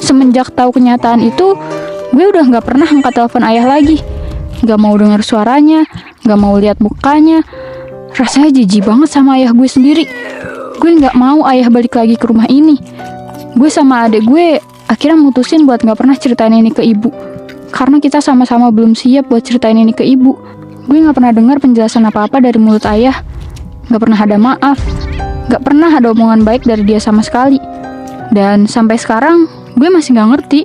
semenjak tahu kenyataan itu, gue udah nggak pernah angkat telepon ayah lagi. Nggak mau dengar suaranya, nggak mau lihat mukanya. Rasanya jijik banget sama ayah gue sendiri. Gue nggak mau ayah balik lagi ke rumah ini. Gue sama adik gue akhirnya mutusin buat nggak pernah ceritain ini ke ibu. Karena kita sama-sama belum siap buat ceritain ini ke ibu. Gue nggak pernah dengar penjelasan apa-apa dari mulut ayah. Nggak pernah ada maaf. Nggak pernah ada omongan baik dari dia sama sekali. Dan sampai sekarang gue masih nggak ngerti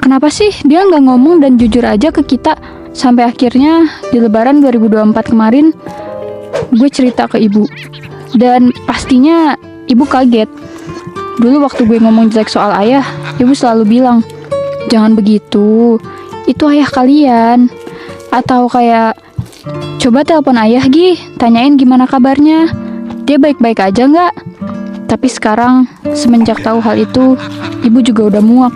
kenapa sih dia nggak ngomong dan jujur aja ke kita. Sampai akhirnya di Lebaran 2024 kemarin gue cerita ke ibu. Dan pastinya ibu kaget. Dulu waktu gue ngomong jelek soal ayah, ibu selalu bilang, "Jangan begitu, itu ayah kalian." Atau kayak, "Coba telepon ayah Gi, tanyain gimana kabarnya. Dia baik-baik aja nggak?" Tapi sekarang, semenjak tahu hal itu, ibu juga udah muak.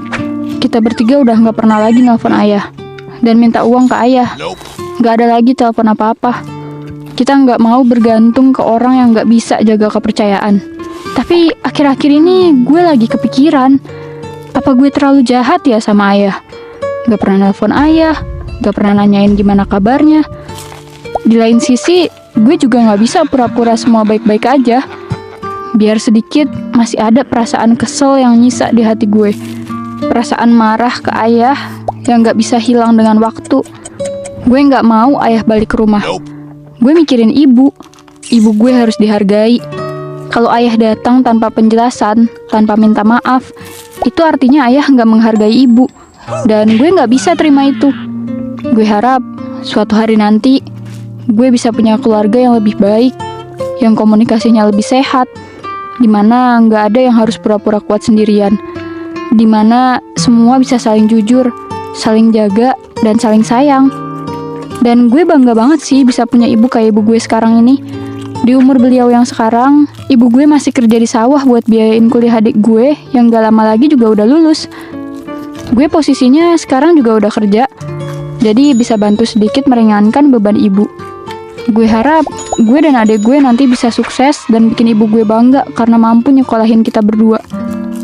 Kita bertiga udah nggak pernah lagi nelpon ayah dan minta uang ke ayah. Nggak ada lagi telepon apa-apa. Kita nggak mau bergantung ke orang yang nggak bisa jaga kepercayaan. Tapi akhir-akhir ini gue lagi kepikiran, apa gue terlalu jahat ya sama ayah? Nggak pernah nelpon ayah, nggak pernah nanyain gimana kabarnya. Di lain sisi, gue juga nggak bisa pura-pura semua baik-baik aja. Biar sedikit masih ada perasaan kesel yang nyisa di hati gue. Perasaan marah ke ayah yang nggak bisa hilang dengan waktu. Gue nggak mau ayah balik ke rumah. Gue mikirin ibu gue harus dihargai. Kalau ayah datang tanpa penjelasan, tanpa minta maaf, itu artinya ayah nggak menghargai ibu. Dan gue nggak bisa terima itu. Gue harap suatu hari nanti, gue bisa punya keluarga yang lebih baik, yang komunikasinya lebih sehat, dimana nggak ada yang harus pura-pura kuat sendirian, dimana semua bisa saling jujur, saling jaga, dan saling sayang. Dan gue bangga banget sih bisa punya ibu kayak ibu gue sekarang ini. Di umur beliau yang sekarang, ibu gue masih kerja di sawah buat biayain kuliah adik gue yang gak lama lagi juga udah lulus. Gue posisinya sekarang juga udah kerja, jadi bisa bantu sedikit meringankan beban ibu. Gue harap gue dan adik gue nanti bisa sukses dan bikin ibu gue bangga karena mampu nyekolahin kita berdua.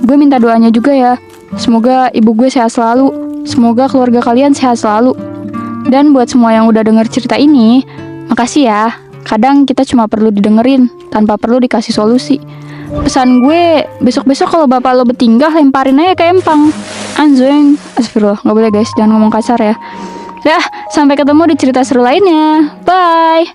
Gue minta doanya juga ya, semoga ibu gue sehat selalu, semoga keluarga kalian sehat selalu. Dan buat semua yang udah denger cerita ini, makasih ya. Kadang kita cuma perlu didengerin, tanpa perlu dikasih solusi. Pesan gue, besok-besok kalau bapak lo bertingkah, lemparin aja ke empang. Anjing, astagfirullah, gak boleh guys, jangan ngomong kasar ya. Dah, sampai ketemu di cerita seru lainnya. Bye!